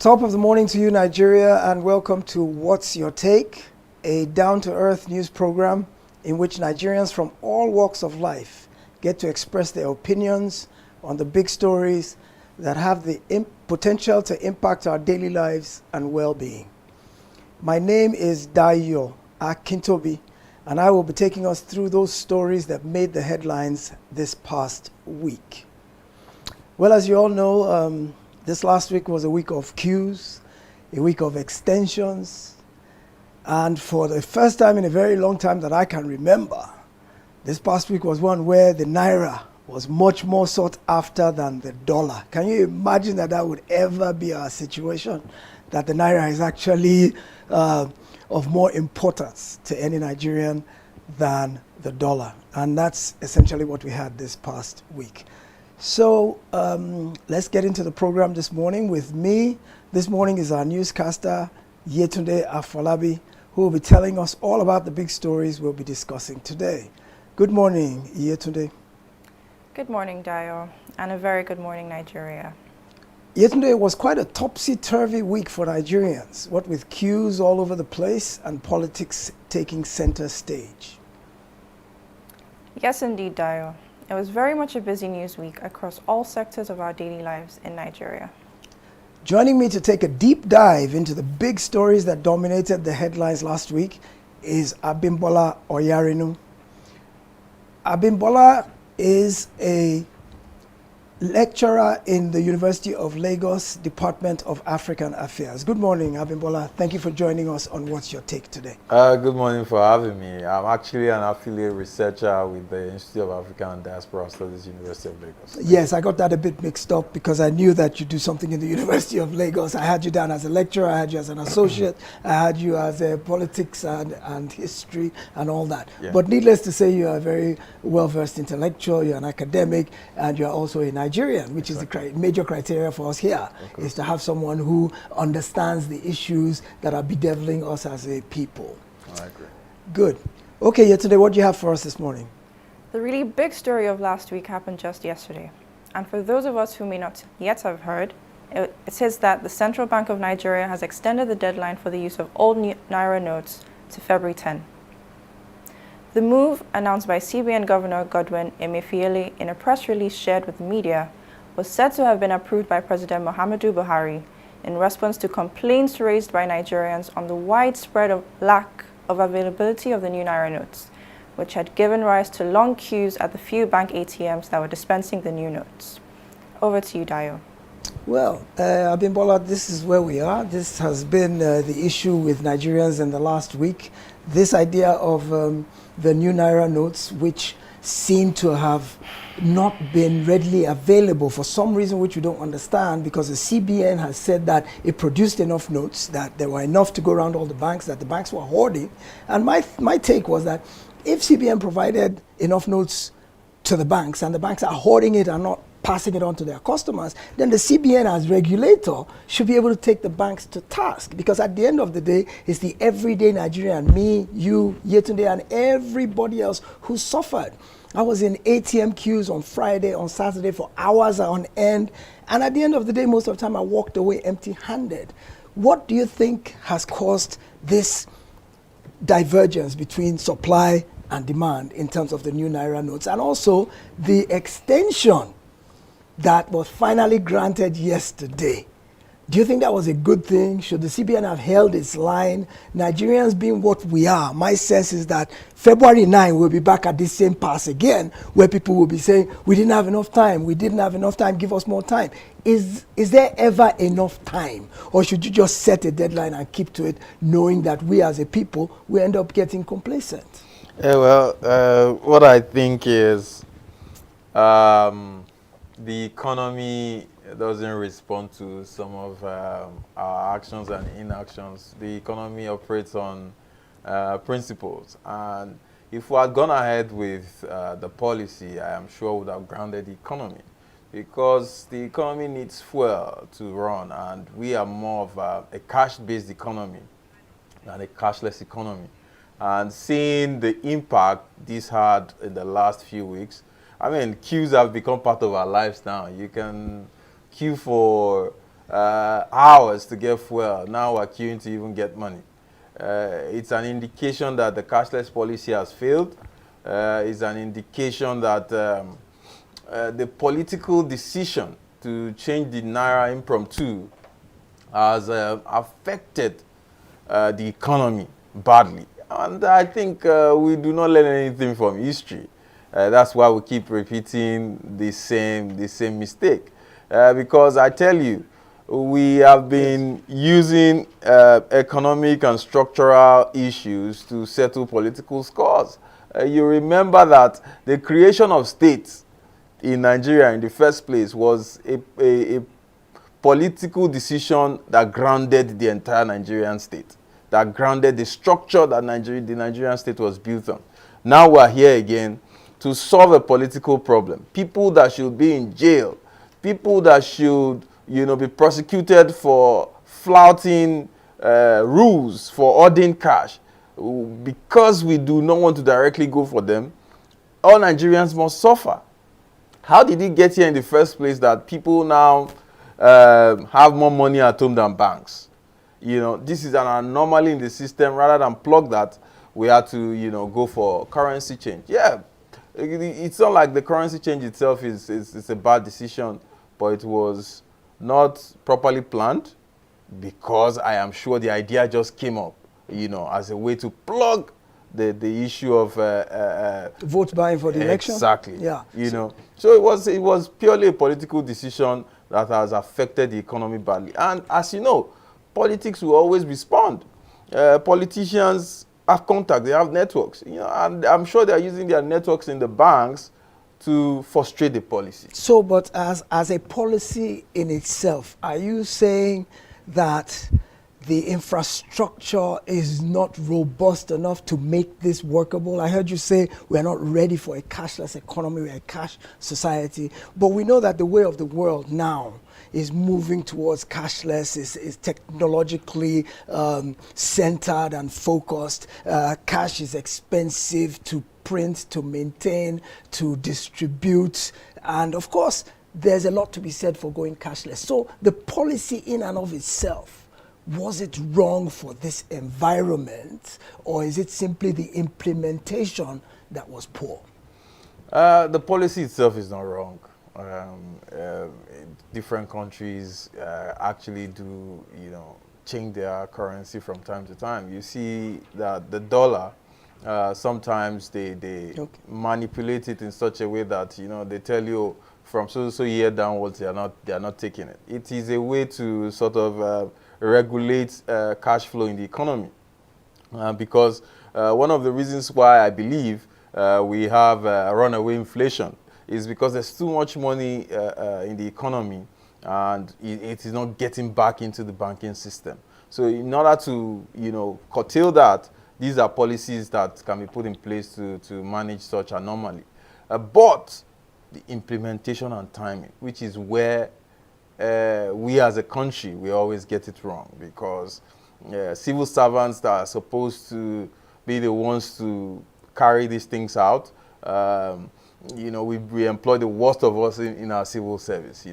Top of the morning to you, Nigeria, and welcome to What's Your Take, a down-to-earth news program in which Nigerians from all walks of life get to express their opinions on the big stories that have the potential to impact our daily lives and well-being. My name is Dayo Akintobi, and I will be taking us through those stories that made the headlines this past week. Well, as you all know, this last week was a week of queues, a week of extensions, and for the first time in a very long time that I can remember, this past week was one where the Naira was much more sought after than the dollar. Can you imagine that that would ever be our situation? That the Naira is actually of more importance to any Nigerian than the dollar. And that's essentially what we had this past week. So let's get into the program this morning. With me this morning is our newscaster, Iyetunde Afolabi, who will be telling us all about the big stories we'll be discussing today. Good morning, Iyetunde. Good morning, Dayo, and a very good morning, Nigeria. Yesterday was quite a topsy-turvy week for Nigerians, what with queues all over the place and politics taking center stage. Yes, indeed, Dayo. It was very much a busy news week across all sectors of our daily lives in Nigeria. Joining me to take a deep dive into the big stories that dominated the headlines last week is Abimbola Oyarinu. Abimbola is a lecturer in the University of Lagos, Department of African Affairs. Good morning, Abimbola. Thank you for joining us on What's Your Take today. Good morning for having me. I'm actually an affiliate researcher with the Institute of African and Diaspora Studies, University of Lagos. Yes, I got that a bit mixed up because I knew that you do something in the University of Lagos. I had you down as a lecturer, I had you as an associate, I had you as a politics and history and all that. Yeah. But needless to say, you are a very well-versed intellectual, you're an academic, and you're also a Nigerian, which is the major criteria for us here, is to have someone who understands the issues that are bedeviling us as a people. I agree. Good. Okay, Yesterday, what do you have for us this morning? The really big story of last week happened just yesterday. And for those of us who may not yet have heard, it says that the Central Bank of Nigeria has extended the deadline for the use of old Naira notes to February 10. The move, announced by CBN Governor Godwin Emefiele in a press release shared with the media, was said to have been approved by President Muhammadu Buhari in response to complaints raised by Nigerians on the widespread lack of availability of the new Naira notes, which had given rise to long queues at the few bank ATMs that were dispensing the new notes. Over to you, Dayo. Well, Abimbola, this is where we are. This has been the issue with Nigerians in the last week. This idea of the new Naira notes, which seem to have not been readily available for some reason which we don't understand, because the CBN has said that it produced enough notes, that there were enough to go around all the banks, that the banks were hoarding. And my take was that if CBN provided enough notes to the banks and the banks are hoarding it and not passing it on to their customers, then the CBN as regulator should be able to take the banks to task, because at the end of the day, it's the everyday Nigerian, me, you, Yetunde, and everybody else who suffered. I was in ATM queues on Friday, on Saturday for hours on end, and at the end of the day, most of the time I walked away empty-handed. What do you think has caused this divergence between supply and demand in terms of the new Naira notes, and also the extension that was finally granted yesterday? Do you think that was a good thing? Should the CBN have held its line? Nigerians being what we are, my sense is that February 9 we'll be back at this same pass again, where people will be saying, we didn't have enough time, give us more time. Is there ever enough time? Or should you just set a deadline and keep to it, knowing that we as a people, we end up getting complacent? What I think is the economy doesn't respond to some of our actions and inactions. The economy operates on principles, and if we had gone ahead with the policy, I am sure we would have grounded the economy, because the economy needs fuel to run, and we are more of a cash-based economy than a cashless economy. And seeing the impact this had in the last few weeks, I mean, queues have become part of our lives now. You can queue for hours to get fuel. Now we're queuing to even get money. It's an indication that the cashless policy has failed. It's an indication that the political decision to change the Naira impromptu has affected the economy badly. And I think we do not learn anything from history. That's why we keep repeating the same mistake. Because I tell you, we have been using economic and structural issues to settle political scores. You remember that the creation of states in Nigeria in the first place was a political decision that grounded the entire Nigerian state, that grounded the structure that the Nigerian state was built on. Now we're here again to solve a political problem. People that should be in jail, people that should, be prosecuted for flouting rules, for hoarding cash. Because we do not want to directly go for them, all Nigerians must suffer. How did it get here in the first place that people now have more money at home than banks? This is an anomaly in the system. Rather than plug that, we had to, go for currency change. Yeah, it's not like the currency change itself is a bad decision, but it was not properly planned, because I am sure the idea just came up, as a way to plug the issue of vote buying for the election. Exactly. Yeah. So it was purely a political decision that has affected the economy badly. And as you know, politics will always respond. Politicians have contact, they have networks, and I'm sure they're using their networks in the banks to frustrate the policy. So, but as a policy in itself, are you saying that the infrastructure is not robust enough to make this workable? I heard you say we're not ready for a cashless economy, we're a cash society, but we know that the way of the world now is moving towards cashless, is technologically centered and focused. Cash is expensive to print, to maintain, to distribute, and of course, there's a lot to be said for going cashless. So the policy in and of itself, was it wrong for this environment, or is it simply the implementation that was poor? The policy itself is not wrong. Different countries actually do, change their currency from time to time. You see that the dollar, sometimes they manipulate it in such a way that, they tell you from so year downwards they are not taking it. It is a way to sort of regulate cash flow in the economy, because one of the reasons why I believe we have runaway inflation is because there's too much money in the economy, and it is not getting back into the banking system. So in order to curtail that, these are policies that can be put in place to manage such anomaly. But the implementation and timing, which is where we as a country, we always get it wrong, because civil servants that are supposed to be the ones to carry these things out, we employ the worst of us in our civil service,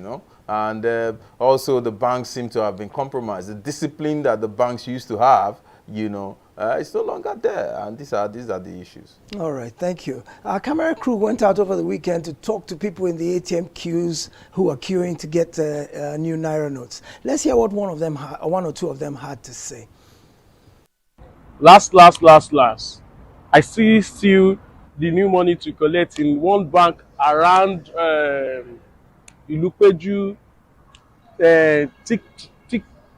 and also the banks seem to have been compromised. The discipline that the banks used to have, it's no longer there, and these are the issues. All right, thank you. Our camera crew went out over the weekend to talk to people in the ATM queues who are queuing to get new Naira notes. Let's hear what one or two of them had to say. Last. I see still the new money to collect in one bank around Ilupeju,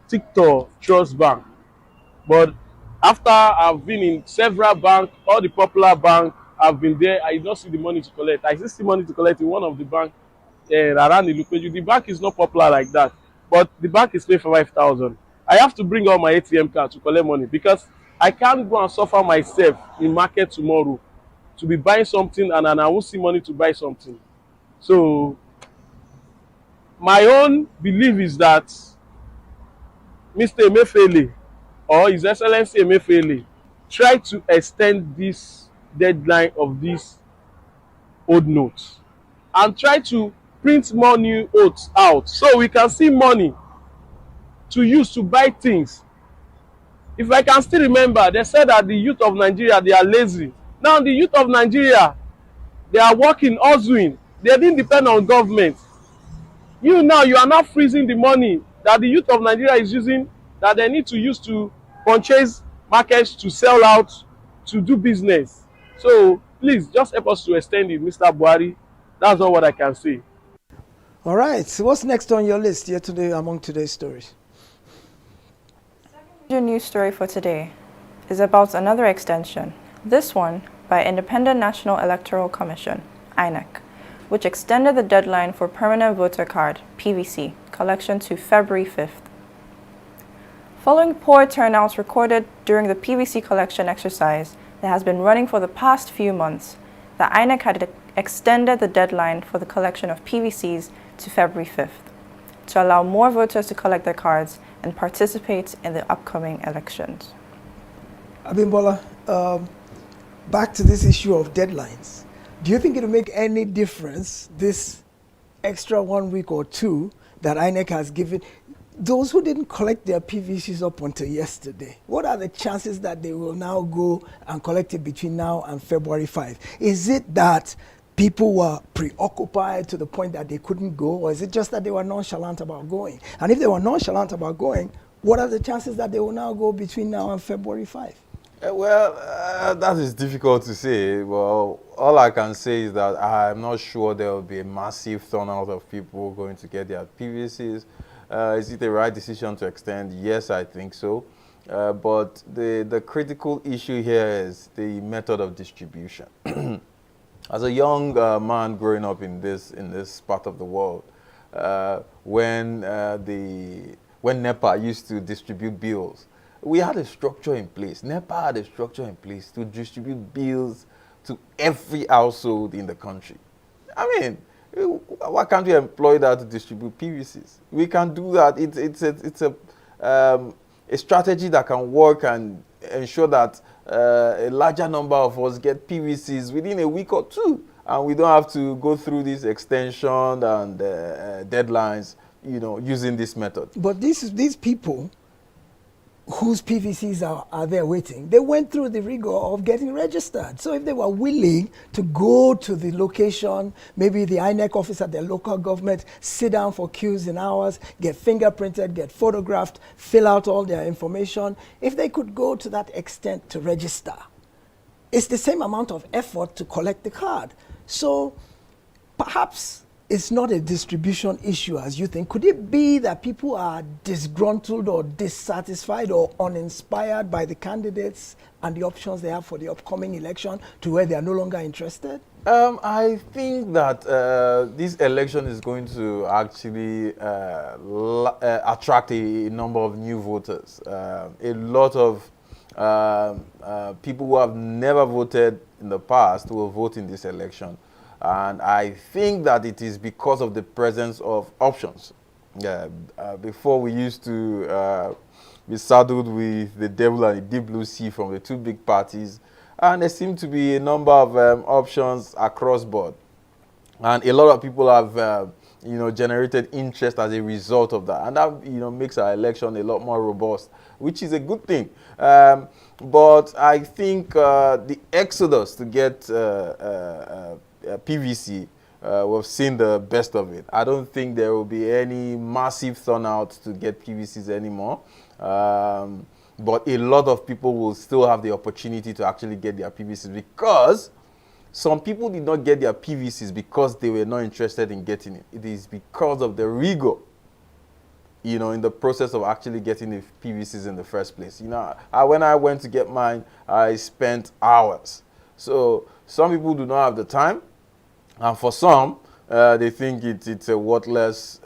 TikTok Trust Bank. But after I've been in several banks, all the popular banks, I've been there, I don't see the money to collect. I see money to collect in one of the banks around Ilupeju. The bank is not popular like that, but the bank is paying for 5,000. I have to bring out my ATM card to collect money, because I can't go and suffer myself in market tomorrow to be buying something and I won't see money to buy something. So my own belief is that Mr. Emefiele or His Excellency Emefiele try to extend this deadline of these old notes and try to print more new notes out so we can see money to use to buy things. If I can still remember, they said that the youth of Nigeria, they are lazy. Now the youth of Nigeria, they are working, hustling. They didn't depend on government. You now, you are not freezing the money that the youth of Nigeria is using, that they need to use to purchase markets, to sell out, to do business. So please, just help us to extend it, Mr. Buhari. That's all what I can say. All right. So what's next on your list here today among today's stories? Your news story for today is about another extension, this one by Independent National Electoral Commission, INEC, which extended the deadline for permanent voter card, PVC, collection to February 5th. Following poor turnouts recorded during the PVC collection exercise that has been running for the past few months, the INEC had extended the deadline for the collection of PVCs to February 5th to allow more voters to collect their cards and participate in the upcoming elections. Abimbola, back to this issue of deadlines. Do you think it will make any difference, this extra 1 week or two that INEC has given those who didn't collect their PVCs up until yesterday? What are the chances that they will now go and collect it between now and February 5? Is it that people were preoccupied to the point that they couldn't go, or is it just that they were nonchalant about going? And if they were nonchalant about going, what are the chances that they will now go between now and February 5? That is difficult to say. Well, all I can say is that I'm not sure there will be a massive turnout of people going to get their PVCs. Is it the right decision to extend? Yes, I think so. But the critical issue here is the method of distribution. As a young man growing up in this part of the world, when NEPA used to distribute bills, we had a structure in place. NEPA had a structure in place to distribute bills to every household in the country. I mean, why can't we employ that to distribute PVCs? We can do that. It's a strategy that can work and ensure that a larger number of us get PVCs within a week or two, and we don't have to go through this extension and deadlines, using this method. But these people whose PVCs are there waiting, they went through the rigor of getting registered. So if they were willing to go to the location, maybe the INEC office at their local government, sit down for queues in hours, get fingerprinted, get photographed, fill out all their information, if they could go to that extent to register, it's the same amount of effort to collect the card. So perhaps it's not a distribution issue as you think. Could it be that people are disgruntled or dissatisfied or uninspired by the candidates and the options they have for the upcoming election to where they are no longer interested? I think that this election is going to actually attract a number of new voters. A lot of people who have never voted in the past will vote in this election. And I think that it is because of the presence of options. Before we used to be saddled with the devil and the deep blue sea from the two big parties, and there seem to be a number of options across board. And a lot of people have generated interest as a result of that. And that makes our election a lot more robust, which is a good thing. But I think the exodus to get PVC, we've seen the best of it. I don't think there will be any massive turnout to get PVCs anymore. But a lot of people will still have the opportunity to actually get their PVCs, because some people did not get their PVCs because they were not interested in getting it. It is because of the rigor, in the process of actually getting the PVCs in the first place. When I went to get mine, I spent hours. So some people do not have the time, and for some, they think it's a worthless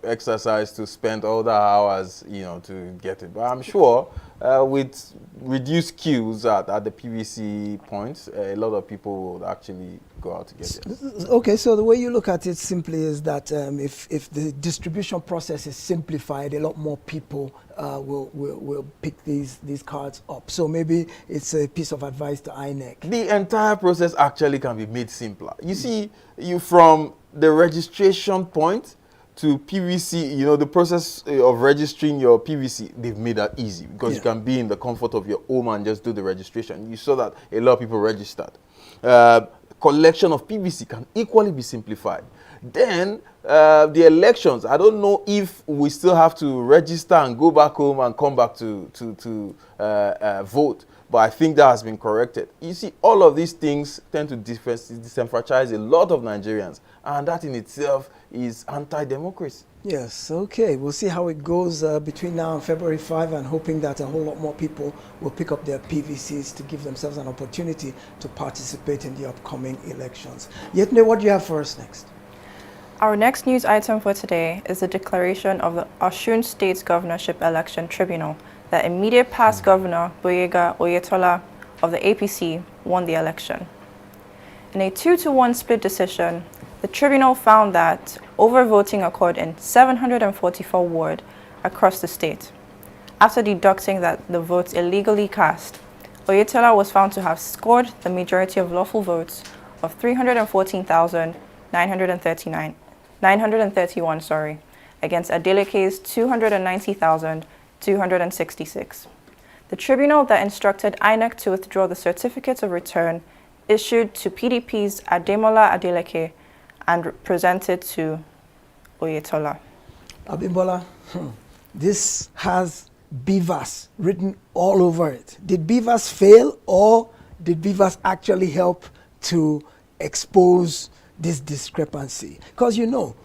exercise to spend all the hours, to get it. But I'm sure with reduced queues at the PVC points, a lot of people would actually go out to get it. Okay, so the way you look at it simply is that if the distribution process is simplified, a lot more people will pick these cards up. So maybe it's a piece of advice to INEC. The entire process actually can be made simpler. You see, from the registration point to PVC, you know, the process of registering your PVC, they've made that easy because you can be in the comfort of your home and just do the registration. You saw that a lot of people registered. Collection of PVC can equally be simplified. Then the elections, I don't know if we still have to register and go back home and come back to vote, but I think that has been corrected. You see, all of these things tend to disenfranchise a lot of Nigerians, and that in itself is anti-democracy. Yes, okay. We'll see how it goes between now and February 5, and hoping that a whole lot more people will pick up their PVCs to give themselves an opportunity to participate in the upcoming elections. Yetunde, what do you have for us next? Our next news item for today is the declaration of the Osun State Governorship Election Tribunal that immediate past Governor Boyega Oyetola of the APC won the election. In a 2-to-1 split decision, the tribunal found that overvoting occurred in 744 wards across the state. After deducting that the votes illegally cast, Oyetola was found to have scored the majority of lawful votes of 314,931 against Adeleke's 290,266. The tribunal that instructed INEC to withdraw the certificates of return issued to PDP's Ademola Adeleke and presented to Oyetola. Abimbola, this has BVAS written all over it. Did BVAS fail, or did BVAS actually help to expose this discrepancy? Because you know,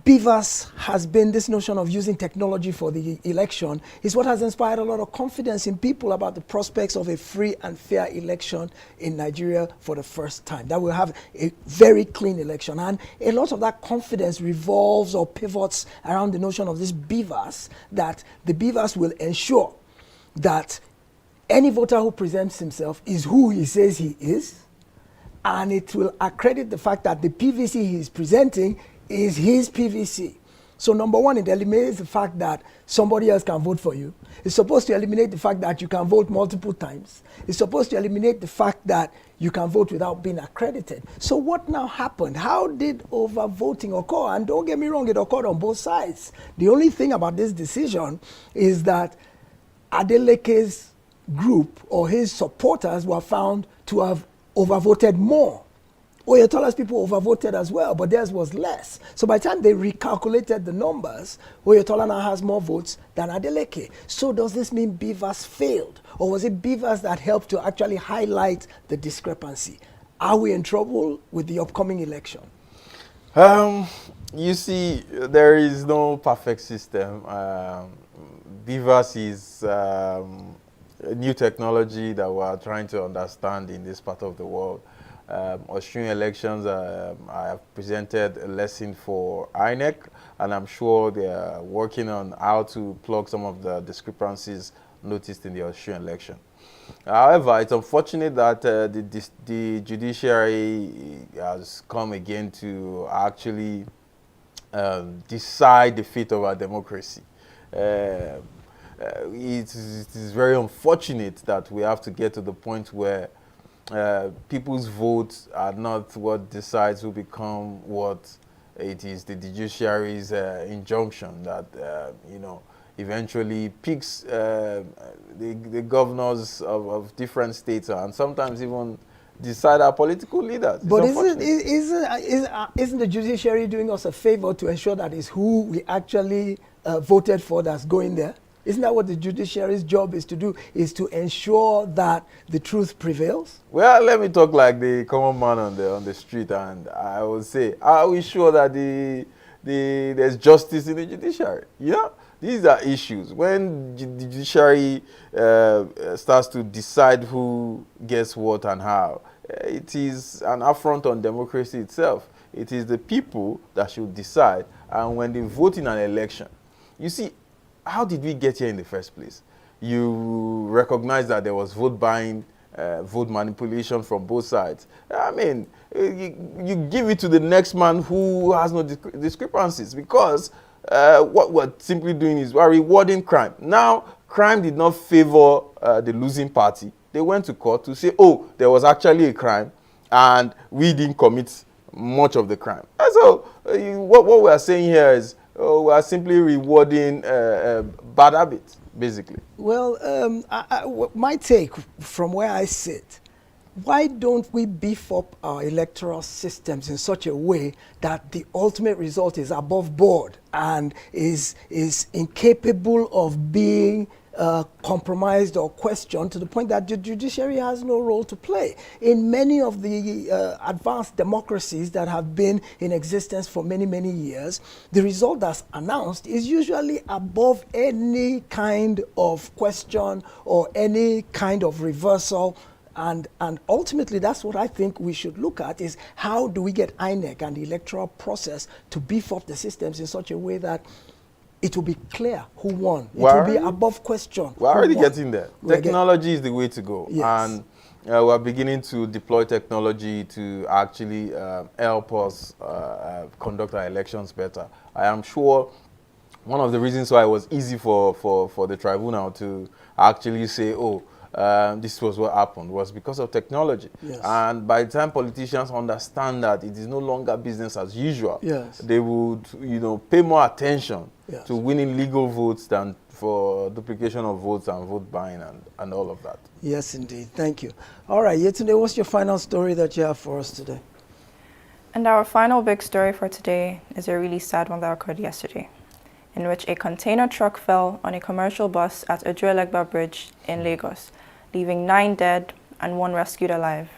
BVAS has been, this notion of using technology for the election is what has inspired a lot of confidence in people about the prospects of a free and fair election in Nigeria for the first time. That will have a very clean election. And a lot of that confidence revolves or pivots around the notion of this BVAS, that the BVAS will ensure that any voter who presents himself is who he says he is, and it will accredit the fact that the PVC he is presenting is his PVC. So number one, it eliminates the fact that somebody else can vote for you. It's supposed to eliminate the fact that you can vote multiple times. It's supposed to eliminate the fact that you can vote without being accredited. So what now happened? How did overvoting occur? And don't get me wrong, it occurred on both sides. The only thing about this decision is that Adeleke's group or his supporters were found to have overvoted more. Oyetola's people overvoted as well, but theirs was less. So by the time they recalculated the numbers, Oyetola now has more votes than Adeleke. So does this mean BVAS failed? Or was it BVAS that helped to actually highlight the discrepancy? Are we in trouble with the upcoming election? You see, there is no perfect system. BVAS is a new technology that we are trying to understand in this part of the world. Australian elections, I have presented a lesson for INEC, and I'm sure they are working on how to plug some of the discrepancies noticed in the Australian election. However, it's unfortunate that the judiciary has come again to actually decide the fate of our democracy. It is very unfortunate that we have to get to the point where people's votes are not what decides who become what. It is the judiciary's injunction that, eventually picks the governors of different states and sometimes even decide our political leaders. But isn't the judiciary doing us a favor to ensure that it's who we actually voted for that's going there? Isn't that what the judiciary's job is to do, is to ensure that the truth prevails? Well, let me talk like the common man on the street, and I will say, are we sure that there's justice in the judiciary? Yeah, these are issues. When the judiciary starts to decide who gets what and how, it is an affront on democracy itself. It is the people that should decide, and when they vote in an election, you see, how did we get here in the first place? You recognize that there was vote buying, vote manipulation from both sides. I mean, you give it to the next man who has no discrepancies, because what we're simply doing is we're rewarding crime. Now, crime did not favor the losing party. They went to court to say, oh, there was actually a crime and we didn't commit much of the crime. And so what we are saying here is or we are simply rewarding bad habits, basically? Well, my take from where I sit, why don't we beef up our electoral systems in such a way that the ultimate result is above board and is incapable of being compromised or questioned to the point that the judiciary has no role to play? In many of the advanced democracies that have been in existence for many, many years, the result that's announced is usually above any kind of question or any kind of reversal. And ultimately, that's what I think we should look at, is how do we get INEC and the electoral process to beef up the systems in such a way that it will be clear who won. It will be above question. We're already getting there. Technology is the way to go. Yes. And we're beginning to deploy technology to actually help us conduct our elections better. I am sure one of the reasons why it was easy for the tribunal to actually say, oh, this was what happened, was because of technology. Yes. And by the time politicians understand that it is no longer business as usual, yes, they would, pay more attention yes, to winning legal votes than for duplication of votes and vote buying and all of that. Yes, indeed. Thank you. All right, Iyetunde, what's your final story that you have for us today? And our final big story for today is a really sad one that occurred yesterday, in which a container truck fell on a commercial bus at Ojuelegba Bridge in Lagos, leaving 9 dead and 1 rescued alive.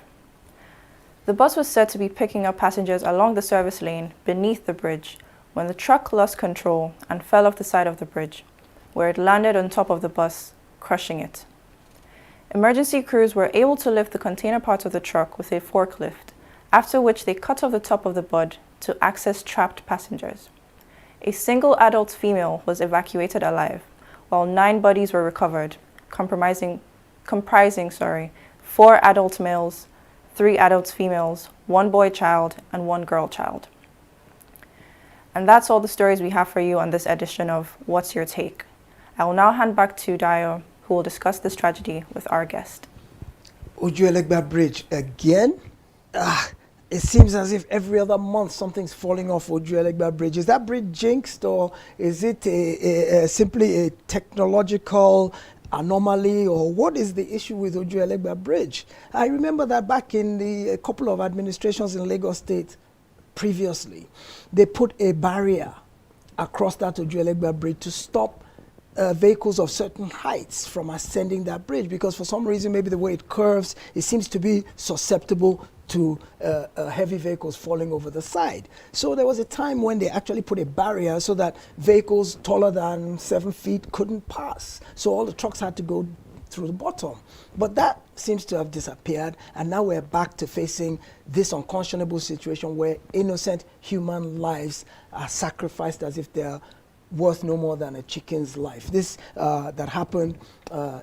The bus was said to be picking up passengers along the service lane beneath the bridge when the truck lost control and fell off the side of the bridge, where it landed on top of the bus, crushing it. Emergency crews were able to lift the container part of the truck with a forklift, after which they cut off the top of the bud to access trapped passengers. A single adult female was evacuated alive, while 9 bodies were recovered, comprising 4 adult males, 3 adult females, 1 boy child, and 1 girl child. And that's all the stories we have for you on this edition of What's Your Take? I will now hand back to Dayo, who will discuss this tragedy with our guest. Ojuelegba Bridge again? It seems as if every other month something's falling off Ojuelegba Bridge. Is that bridge jinxed, or is it simply a technological anomaly, or what is the issue with Ojuelegba Bridge? I remember that back in a couple of administrations in Lagos State previously, they put a barrier across that Ojuelegba Bridge to stop vehicles of certain heights from ascending that bridge, because for some reason, maybe the way it curves, it seems to be susceptible to heavy vehicles falling over the side. So there was a time when they actually put a barrier so that vehicles taller than 7 feet couldn't pass. So all the trucks had to go through the bottom. But that seems to have disappeared, and now we're back to facing this unconscionable situation where innocent human lives are sacrificed as if they're worth no more than a chicken's life. This that happened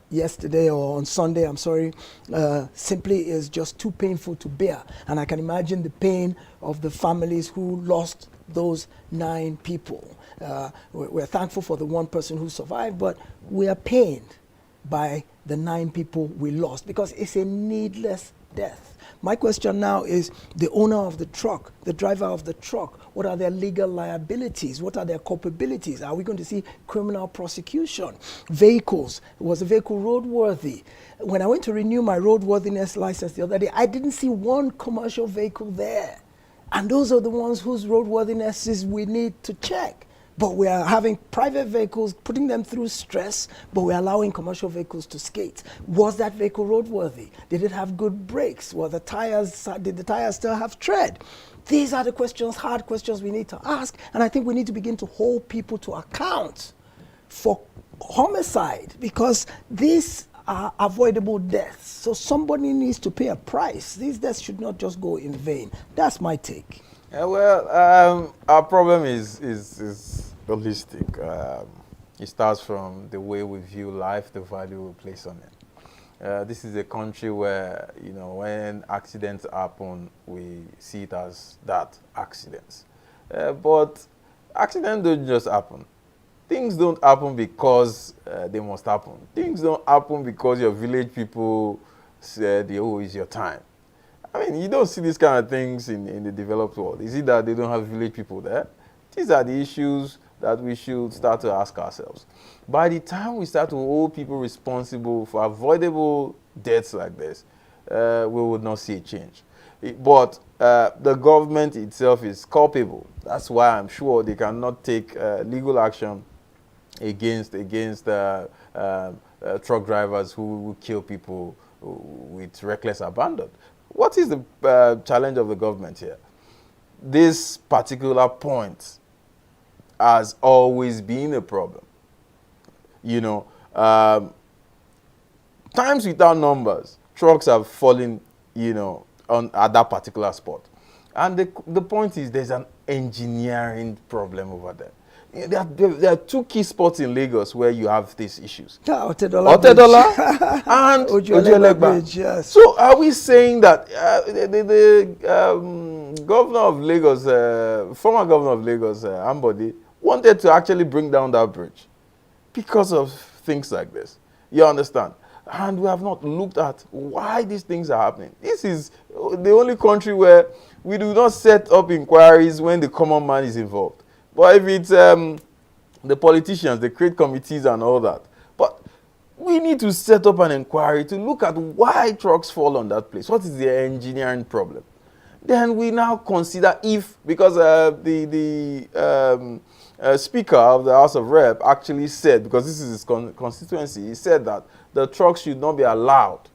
yesterday, or on Sunday, I'm sorry, simply is just too painful to bear. And I can imagine the pain of the families who lost those 9 people. We're thankful for the 1 person who survived, but we are pained by the 9 people we lost, because it's a needless death. My question now is, the owner of the truck, the driver of the truck, what are their legal liabilities? What are their culpabilities? Are we going to see criminal prosecution? Vehicles, was the vehicle roadworthy? When I went to renew my roadworthiness license the other day, I didn't see 1 commercial vehicle there. And those are the ones whose roadworthinesses we need to check. But we are having private vehicles, putting them through stress, but we're allowing commercial vehicles to skate. Was that vehicle roadworthy? Did it have good brakes? Did the tires still have tread? These are the questions, hard questions we need to ask. And I think we need to begin to hold people to account for homicide, because these are avoidable deaths. So somebody needs to pay a price. These deaths should not just go in vain. That's my take. Our problem is holistic. It starts from the way we view life, the value we place on it. This is a country where, when accidents happen, we see it as that, accidents. But accidents don't just happen. Things don't happen because they must happen. Things don't happen because your village people said, oh, it's your time. I mean, you don't see these kind of things in the developed world. Is it that they don't have village people there? These are the issues that we should start to ask ourselves. By the time we start to hold people responsible for avoidable deaths like this, we would not see a change. But the government itself is culpable. That's why I'm sure they cannot take legal action against truck drivers who kill people with reckless abandon. What is the challenge of the government here? This particular point has always been a problem. You know, times without numbers, trucks have fallen, you know, at that particular spot. And the point is there's an engineering problem over there. There are two key spots in Lagos where you have these issues. Otedola and Ojuelegba Bridge, yes. So are we saying that the governor of Lagos, former governor of Lagos, Ambode, wanted to actually bring down that bridge because of things like this? You understand? And we have not looked at why these things are happening. This is the only country where we do not set up inquiries when the common man is involved. But if it's the politicians, they create committees and all that. But we need to set up an inquiry to look at why trucks fall on that place. What is the engineering problem? Then we now consider if, because the Speaker of the House of Rep actually said, because this is his constituency, he said that the trucks should not be allowed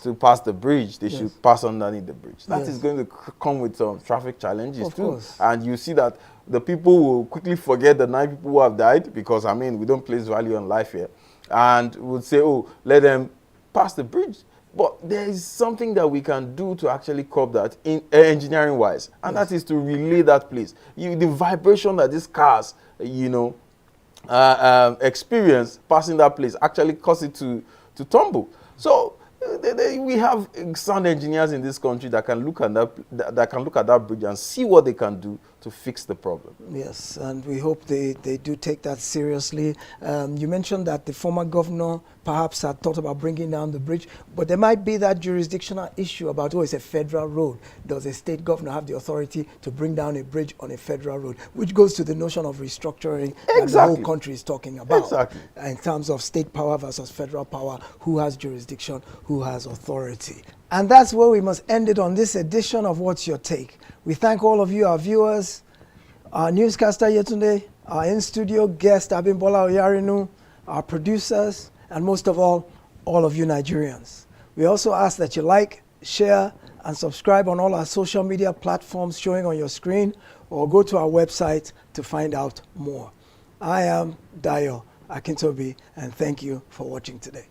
to pass the bridge. They should pass underneath the bridge. That is going to come with some traffic challenges too. And you see that the people will quickly forget the 9 people who have died, because, I mean, we don't place value on life here, and would say, oh, let them pass the bridge. But there is something that we can do to actually curb that in engineering-wise, and that is to relay that place. The vibration that these cars, you know, experience passing that place actually cause it to tumble. So we have sound engineers in this country that can look at that bridge and see what they can do to fix the problem. Yes, and we hope they do take that seriously. You mentioned that the former governor perhaps had thought about bringing down the bridge, but there might be that jurisdictional issue about, oh, it's a federal road. Does a state governor have the authority to bring down a bridge on a federal road? Which goes to the notion of restructuring that the whole country is talking about. In terms of state power versus federal power, who has jurisdiction, who has authority. And that's where we must end it on this edition of What's Your Take. We thank all of you, our viewers, our newscaster Iyetunde, our in-studio guest Abimbola Oyarinu, our producers, and most of all of you Nigerians. We also ask that you like, share, and subscribe on all our social media platforms showing on your screen, or go to our website to find out more. I am Dayo Akintobi, and thank you for watching today.